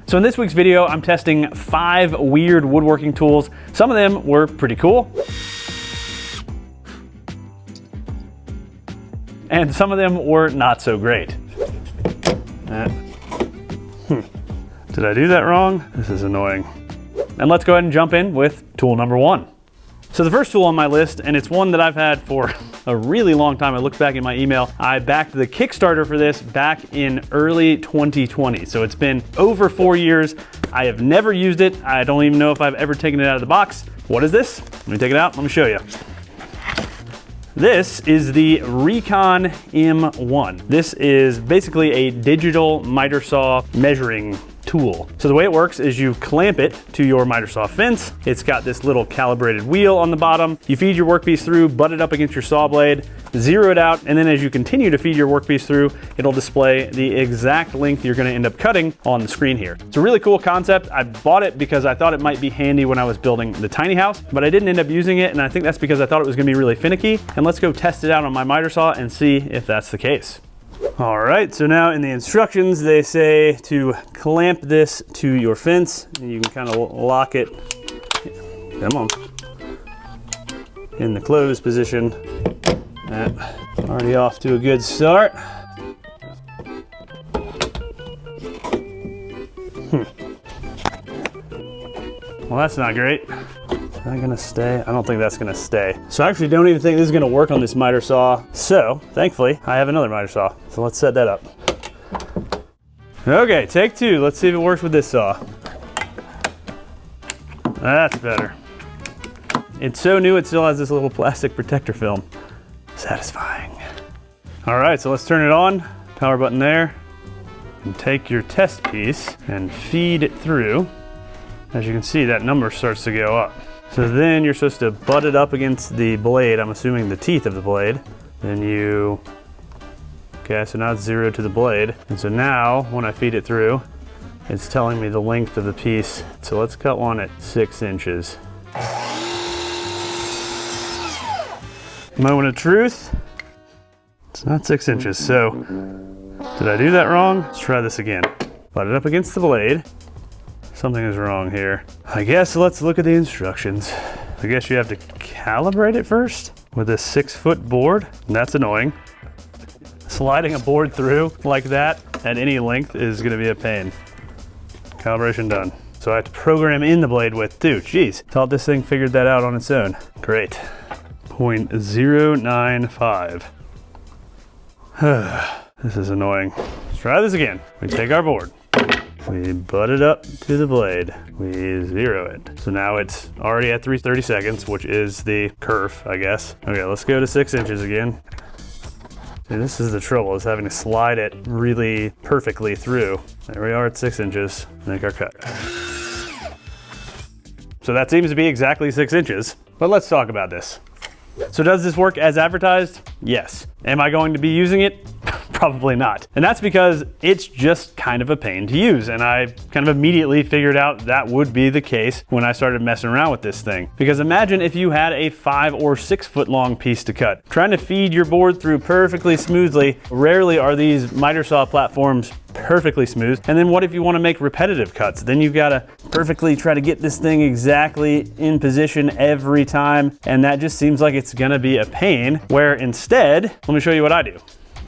So in this week's video, I'm testing 5 weird woodworking tools. Some of them were pretty cool, and some of them were not so great. Did I do that wrong? This is annoying. And let's go ahead and jump in with tool number 1. So the first tool on my list, and it's one that I've had for a really long time. I looked back in my email. I backed the Kickstarter for this back in early 2020. So it's been over 4 years. I have never used it. I don't even know if I've ever taken it out of the box. What is this? Let me take it out. Let me show you. This is the Recon M1. This is basically a digital miter saw measuring tool. So the way it works is you clamp it to your miter saw fence. It's got this little calibrated wheel on the bottom. You feed your workpiece through, butt it up against your saw blade, zero it out, and then as you continue to feed your workpiece through, it'll display the exact length you're gonna end up cutting on the screen here. It's a really cool concept. I bought it because I thought it might be handy when I was building the tiny house, but I didn't end up using it, and I think that's because I thought it was gonna be really finicky. And let's go test it out on my miter saw and see if that's the case. All right, so now in the instructions, they say to clamp this to your fence, and you can kind of lock it, come on, in the closed position. Already off to a good start. Well, that's not great. Is that gonna stay? I don't think that's gonna stay. So I actually don't even think this is gonna work on this miter saw. So thankfully, I have another miter saw. So let's set that up. Okay, take 2. Let's see if it works with this saw. That's better. It's so new, it still has this little plastic protector film. Satisfying. All right, so let's turn it on. Power button there. And take your test piece and feed it through. As you can see, that number starts to go up. So then you're supposed to butt it up against the blade, I'm assuming the teeth of the blade. Then you, okay, so now it's 0 to the blade. And so now, when I feed it through, it's telling me the length of the piece. So let's cut one at 6 inches. Moment of truth. It's not 6 inches, so did I do that wrong? Let's try this again. Butt it up against the blade. Something is wrong here. I guess let's look at the instructions. I guess you have to calibrate it first with this 6-foot board. That's annoying. Sliding a board through like that at any length is gonna be a pain. Calibration done. So I have to program in the blade width too. Jeez, thought this thing figured that out on its own. Great. 0.095. This is annoying. Let's try this again. We take our board. We butt it up to the blade. We 0 it. So now it's already at 330 seconds, which is the kerf, I guess. Okay, let's go to 6 inches again. See, this is the trouble, is having to slide it really perfectly through. There we are at 6 inches. Make our cut. So that seems to be exactly 6 inches. But let's talk about this. So does this work as advertised? Yes. Am I going to be using it? Probably not. And that's because it's just kind of a pain to use. And I kind of immediately figured out that would be the case when I started messing around with this thing. Because imagine if you had a 5 or 6 foot long piece to cut. Trying to feed your board through perfectly smoothly. Rarely are these miter saw platforms perfectly smooth. And then what if you want to make repetitive cuts? Then you've got to perfectly try to get this thing exactly in position every time. And that just seems like it's gonna be a pain, where instead, let me show you what I do.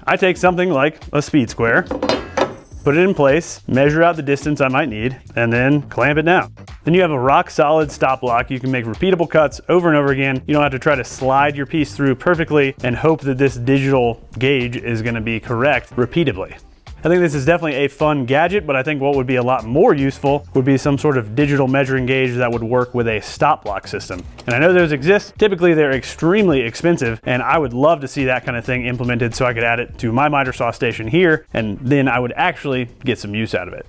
I take something like a speed square, put it in place, measure out the distance I might need, and then clamp it down. Then you have a rock solid stop block. You can make repeatable cuts over and over again. You don't have to try to slide your piece through perfectly and hope that this digital gauge is gonna be correct repeatedly. I think this is definitely a fun gadget, but I think what would be a lot more useful would be some sort of digital measuring gauge that would work with a stop block system. And I know those exist. Typically they're extremely expensive, and I would love to see that kind of thing implemented so I could add it to my miter saw station here, and then I would actually get some use out of it.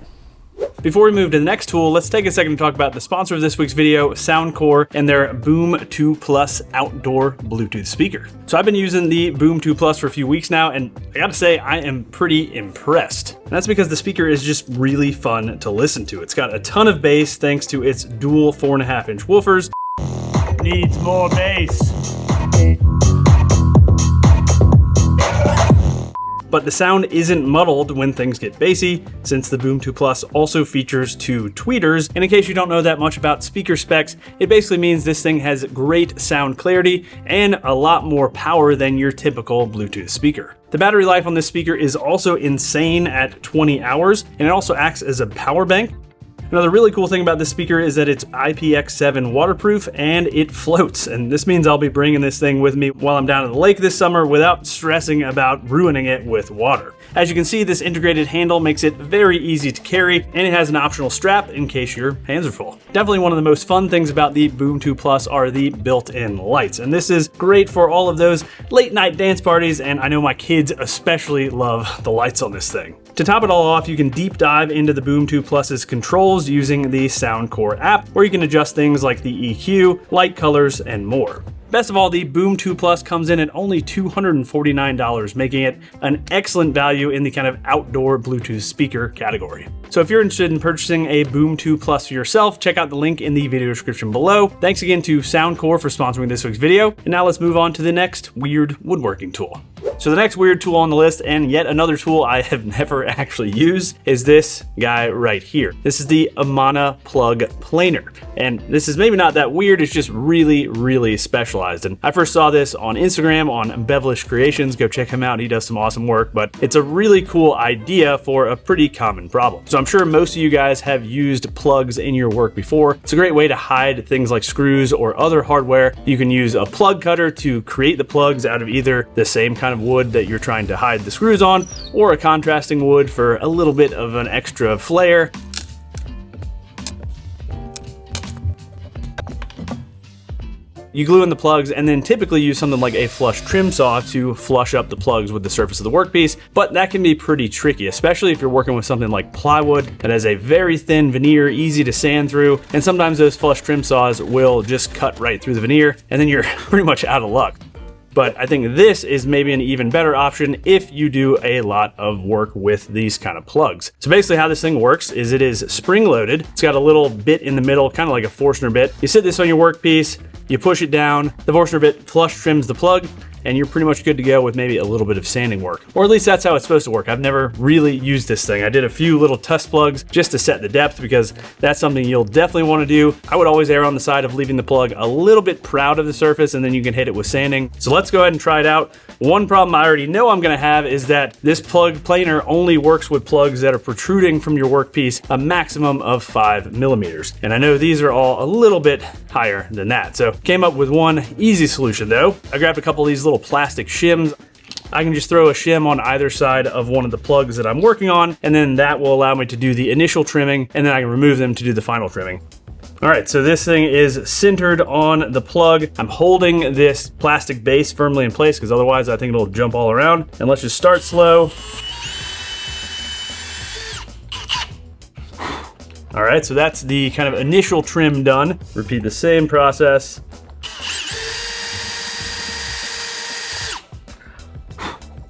Before we move to the next tool, let's take a second to talk about the sponsor of this week's video, Soundcore, and their Boom 2 Plus outdoor Bluetooth speaker. So I've been using the Boom 2 Plus for a few weeks now, and I gotta say, I am pretty impressed. And that's because the speaker is just really fun to listen to. It's got a ton of bass thanks to its dual 4.5-inch woofers. Needs more bass. but the sound isn't muddled when things get bassy, since the Boom 2 Plus also features 2 tweeters. And in case you don't know that much about speaker specs, it basically means this thing has great sound clarity and a lot more power than your typical Bluetooth speaker. The battery life on this speaker is also insane at 20 hours, and it also acts as a power bank. Another really cool thing about this speaker is that it's IPX7 waterproof and it floats. And this means I'll be bringing this thing with me while I'm down at the lake this summer without stressing about ruining it with water. As you can see, this integrated handle makes it very easy to carry, and it has an optional strap in case your hands are full. Definitely one of the most fun things about the Boom 2 Plus are the built-in lights. And this is great for all of those late night dance parties, and I know my kids especially love the lights on this thing. To top it all off, you can deep dive into the Boom 2 Plus's controls using the Soundcore app, where you can adjust things like the EQ, light colors, and more. Best of all, the Boom 2 Plus comes in at only $249, making it an excellent value in the kind of outdoor Bluetooth speaker category. So if you're interested in purchasing a Boom 2 Plus for yourself, check out the link in the video description below. Thanks again to Soundcore for sponsoring this week's video. And now let's move on to the next weird woodworking tool. So the next weird tool on the list, and yet another tool I have never actually used, is this guy right here. This is the Amana plug planer. And this is maybe not that weird, it's just really, really specialized. And I first saw this on Instagram on Bevelish Creations. Go check him out, he does some awesome work, but it's a really cool idea for a pretty common problem. So I'm sure most of you guys have used plugs in your work before. It's a great way to hide things like screws or other hardware. You can use a plug cutter to create the plugs out of either the same kind of wood that you're trying to hide the screws on, or a contrasting wood for a little bit of an extra flair. You glue in the plugs and then typically use something like a flush trim saw to flush up the plugs with the surface of the workpiece, but that can be pretty tricky, especially if you're working with something like plywood that has a very thin veneer, easy to sand through, and sometimes those flush trim saws will just cut right through the veneer, and then you're pretty much out of luck. But I think this is maybe an even better option if you do a lot of work with these kind of plugs. So basically how this thing works is it is spring loaded. It's got a little bit in the middle, kind of like a Forstner bit. You sit this on your workpiece, you push it down, the Forstner bit flush trims the plug, and you're pretty much good to go with maybe a little bit of sanding work. Or at least that's how it's supposed to work. I've never really used this thing. I did a few little test plugs just to set the depth because that's something you'll definitely want to do. I would always err on the side of leaving the plug a little bit proud of the surface, and then you can hit it with sanding. So let's go ahead and try it out. One problem I already know I'm gonna have is that this plug planer only works with plugs that are protruding from your workpiece a maximum of 5 millimeters. And I know these are all a little bit higher than that. So came up with one easy solution though. I grabbed a couple of these little plastic shims. I can just throw a shim on either side of one of the plugs that I'm working on, and then that will allow me to do the initial trimming, and then I can remove them to do the final trimming. All right, so this thing is centered on the plug. I'm holding this plastic base firmly in place because otherwise I think it'll jump all around. And let's just start slow. All right, so that's the kind of initial trim done. Repeat the same process.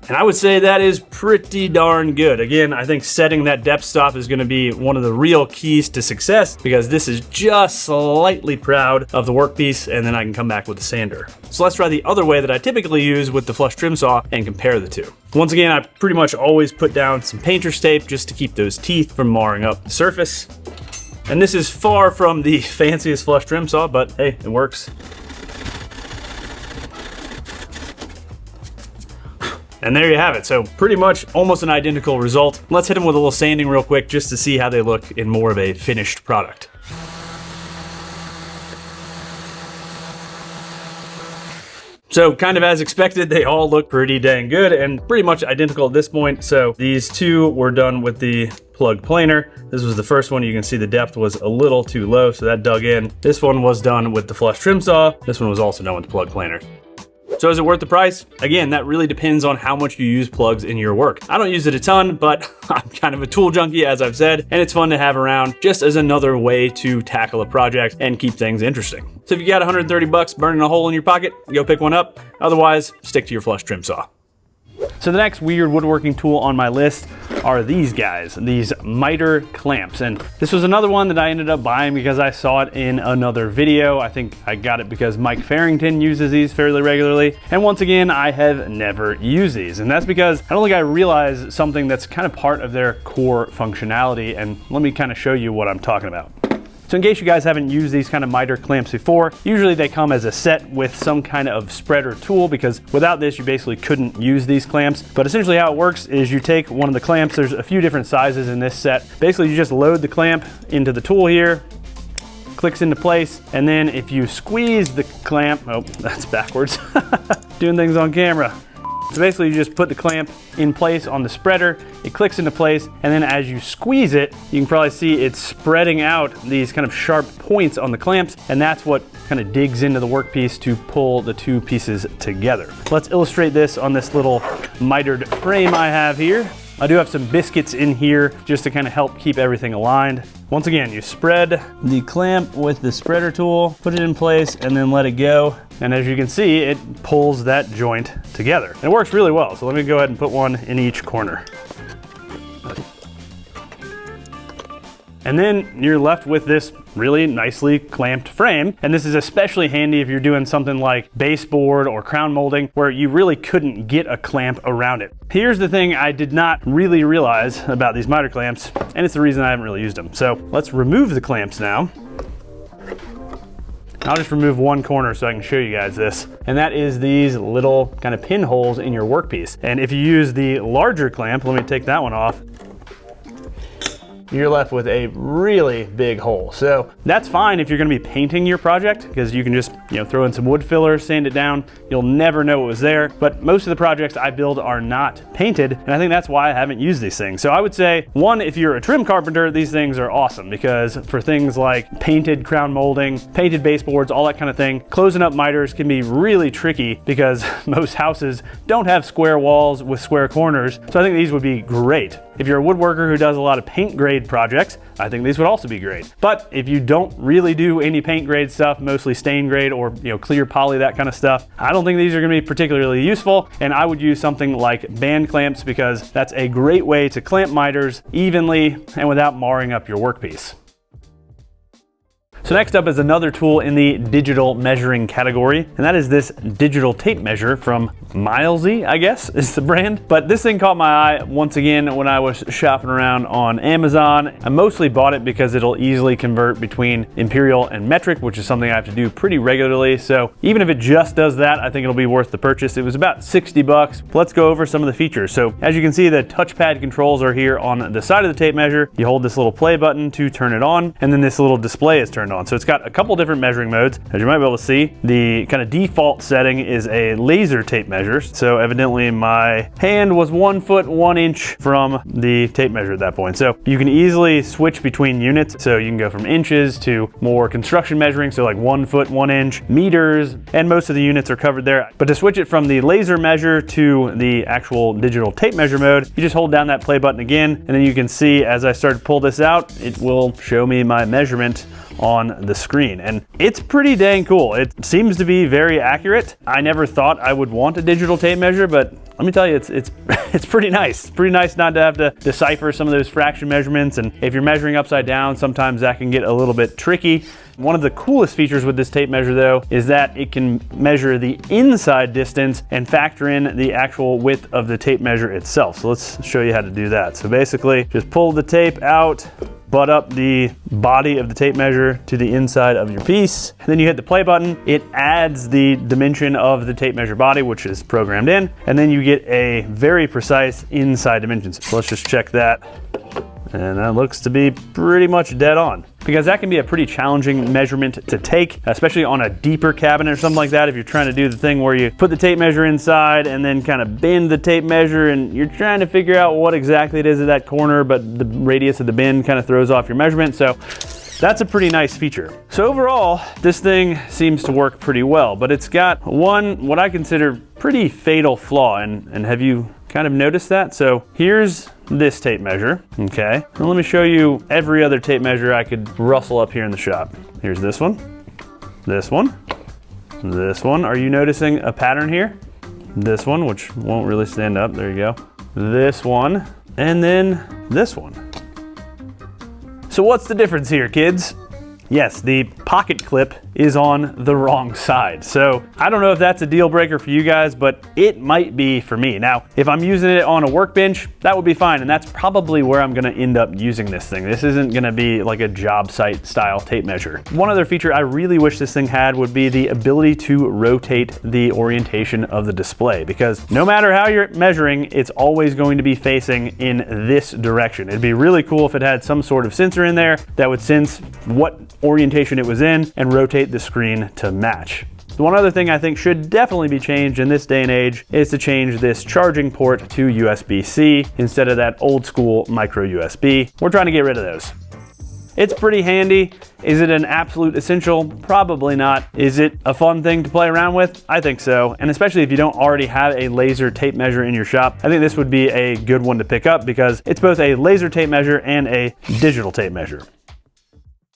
And I would say that is pretty darn good. Again, I think setting that depth stop is gonna be one of the real keys to success because this is just slightly proud of the workpiece, and then I can come back with the sander. So let's try the other way that I typically use with the flush trim saw and compare the two. Once again, I pretty much always put down some painter's tape just to keep those teeth from marring up the surface. And this is far from the fanciest flush trim saw, but hey, it works. And there you have it. So pretty much almost an identical result. Let's hit them with a little sanding real quick just to see how they look in more of a finished product. So kind of as expected, they all look pretty dang good and pretty much identical at this point. So these two were done with the plug planer. This was the first one. You can see the depth was a little too low, so that dug in. This one was done with the flush trim saw. This one was also done with the plug planer. So is it worth the price? Again, that really depends on how much you use plugs in your work. I don't use it a ton, but I'm kind of a tool junkie, as I've said, and it's fun to have around just as another way to tackle a project and keep things interesting. So if you got 130 bucks burning a hole in your pocket, go pick one up. Otherwise, stick to your flush trim saw. So the next weird woodworking tool on my list are these guys, these miter clamps. And this was another one that I ended up buying because I saw it in another video. I think I got it because Mike Farrington uses these fairly regularly. And once again, I have never used these. And that's because I don't think I realized something that's kind of part of their core functionality. And let me kind of show you what I'm talking about. So in case you guys haven't used these kind of miter clamps before, usually they come as a set with some kind of spreader tool, because without this you basically couldn't use these clamps. But essentially how it works is you take one of the clamps, there's a few different sizes in this set. Basically you just load the clamp into the tool here, clicks into place, and then if you squeeze the clamp, oh, that's backwards, doing things on camera. So basically you just put the clamp in place on the spreader, it clicks into place, and then as you squeeze it, you can probably see it's spreading out these kind of sharp points on the clamps, and that's what kind of digs into the workpiece to pull the two pieces together. Let's illustrate this on this little mitered frame I have here. I do have some biscuits in here just to kind of help keep everything aligned. Once again, you spread the clamp with the spreader tool, put it in place, and then let it go. And as you can see, it pulls that joint together. And it works really well, so let me go ahead and put one in each corner. And then you're left with this really nicely clamped frame. And this is especially handy if you're doing something like baseboard or crown molding where you really couldn't get a clamp around it. Here's the thing I did not really realize about these miter clamps, and it's the reason I haven't really used them. So let's remove the clamps now. I'll just remove one corner so I can show you guys this. And that is these little kind of pinholes in your workpiece. And if you use the larger clamp, let me take that one off, you're left with a really big hole. So that's fine if you're gonna be painting your project, because you can just throw in some wood filler, sand it down, you'll never know what was there. But most of the projects I build are not painted, and I think that's why I haven't used these things. So I would say, one, if you're a trim carpenter, these things are awesome, because for things like painted crown molding, painted baseboards, all that kind of thing, closing up miters can be really tricky because most houses don't have square walls with square corners. So I think these would be great. If you're a woodworker who does a lot of paint grade projects, I think these would also be great. But if you don't really do any paint grade stuff, mostly stain grade or clear poly, that kind of stuff, I don't think these are gonna be particularly useful, and I would use something like band clamps, because that's a great way to clamp miters evenly and without marring up your workpiece. So next up is another tool in the digital measuring category, and that is this digital tape measure from Milesy, I guess is the brand. But this thing caught my eye once again when I was shopping around on Amazon. I mostly bought it because it'll easily convert between imperial and metric, which is something I have to do pretty regularly. So even if it just does that, I think it'll be worth the purchase. It was about 60 bucks. Let's go over some of the features. So as you can see, the touchpad controls are here on the side of the tape measure. You hold this little play button to turn it on, and then this little display is turned on. So it's got a couple different measuring modes. As you might be able to see, the kind of default setting is a laser tape measure. So evidently my hand was 1 foot 1 inch from the tape measure at that point. So you can easily switch between units. So you can go from inches to more construction measuring. So like 1 foot 1 inch, meters, and most of the units are covered there. But to switch it from the laser measure to the actual digital tape measure mode, you just hold down that play button again, and then you can see as I start to pull this out, it will show me my measurement on the screen, and it's pretty dang cool. It seems to be very accurate. I never thought I would want a digital tape measure, but let me tell you, it's pretty nice. It's pretty nice not to have to decipher some of those fraction measurements, and if you're measuring upside down, sometimes that can get a little bit tricky. One of the coolest features with this tape measure though is that it can measure the inside distance and factor in the actual width of the tape measure itself. So let's show you how to do that. So basically just pull the tape out, butt up the body of the tape measure to the inside of your piece. And then you hit the play button. It adds the dimension of the tape measure body, which is programmed in, and then you get a very precise inside dimensions. So let's just check that. And that looks to be pretty much dead on, because that can be a pretty challenging measurement to take, especially on a deeper cabinet or something like that. If you're trying to do the thing where you put the tape measure inside and then kind of bend the tape measure, and you're trying to figure out what exactly it is at that corner, but the radius of the bend kind of throws off your measurement. So that's a pretty nice feature. So overall, this thing seems to work pretty well, but it's got one, what I consider pretty fatal flaw, and have you kind of noticed that? So here's this tape measure, okay? Now let me show you every other tape measure I could rustle up here in the shop. Here's this one, this one, this one. Are you noticing a pattern here? this one, which won't really stand up. There you go. This one, and then this one. So what's the difference here, kids? Yes, the pocket clip is on the wrong side. So I don't know if that's a deal breaker for you guys, but it might be for me. Now, if I'm using it on a workbench, that would be fine. And that's probably where I'm gonna end up using this thing. This isn't gonna be like a job site style tape measure. One other feature I really wish this thing had would be the ability to rotate the orientation of the display, because no matter how you're measuring, it's always going to be facing in this direction. It'd be really cool if it had some sort of sensor in there that would sense what orientation it was in and rotate the screen to match. The one other thing I think should definitely be changed in this day and age is to change this charging port to USB-C instead of that old school micro USB. We're trying to get rid of those. It's pretty handy. Is it an absolute essential? Probably not. Is it a fun thing to play around with? I think so. And especially if you don't already have a laser tape measure in your shop, I think this would be a good one to pick up because it's both a laser tape measure and a digital tape measure.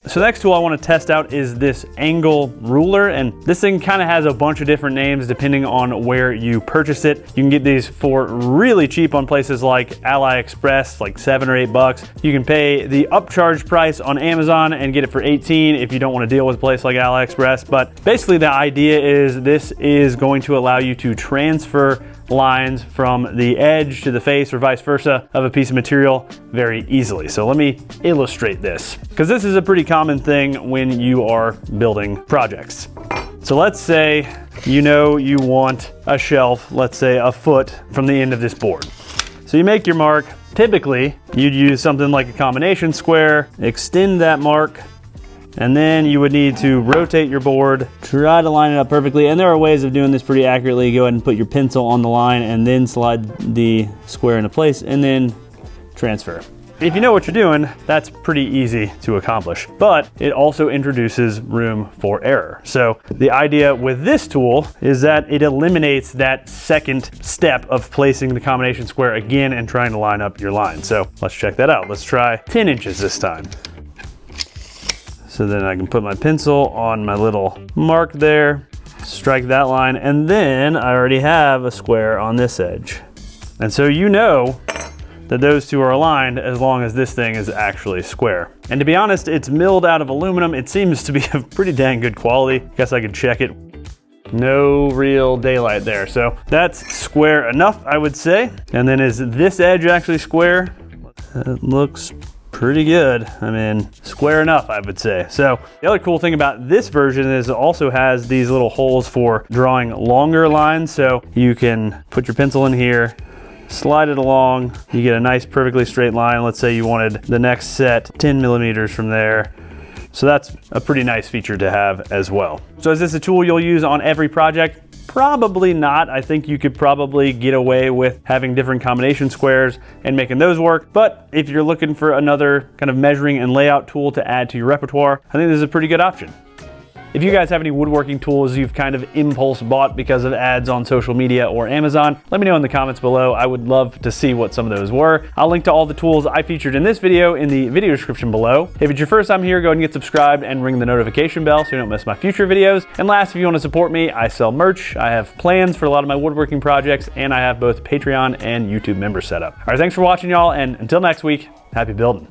So the next tool I want to test out is this angle ruler, and this thing kind of has a bunch of different names depending on where you purchase it. You can get these for really cheap on places like AliExpress, like $7 or $8. You can pay the upcharge price on Amazon and get it for $18 if you don't want to deal with a place like AliExpress. But basically the idea is this is going to allow you to transfer lines from the edge to the face or vice versa of a piece of material very easily. So let me illustrate this, because this is a pretty common thing when you are building projects. So let's say you want a shelf, let's say a foot from the end of this board. So you make your mark. Typically you'd use something like a combination square, extend that mark, and then you would need to rotate your board, try to line it up perfectly. And there are ways of doing this pretty accurately. Go ahead and put your pencil on the line and then slide the square into place and then transfer. If you know what you're doing, that's pretty easy to accomplish, but it also introduces room for error. So the idea with this tool is that it eliminates that second step of placing the combination square again and trying to line up your line. So let's check that out. Let's try 10 inches this time. So then I can put my pencil on my little mark there, strike that line, and then I already have a square on this edge. And so you know that those two are aligned as long as this thing is actually square. And to be honest, it's milled out of aluminum. It seems to be of pretty dang good quality. Guess I could check it. No real daylight there. So that's square enough, I would say. And then is this edge actually square? It looks pretty good. I mean, square enough, I would say. So the other cool thing about this version is it also has these little holes for drawing longer lines. So you can put your pencil in here, slide it along, you get a nice perfectly straight line. Let's say you wanted the next set 10 millimeters from there. So that's a pretty nice feature to have as well. So is this a tool you'll use on every project? Probably not. I think you could probably get away with having different combination squares and making those work. But if you're looking for another kind of measuring and layout tool to add to your repertoire, I think this is a pretty good option. If you guys have any woodworking tools you've kind of impulse bought because of ads on social media or Amazon, let me know in the comments below. I would love to see what some of those were. I'll link to all the tools I featured in this video in the video description below. If it's your first time here, go ahead and get subscribed and ring the notification bell so you don't miss my future videos. And last, if you want to support me, I sell merch. I have plans for a lot of my woodworking projects, and I have both Patreon and YouTube members set up. All right, thanks for watching, y'all, and until next week, happy building.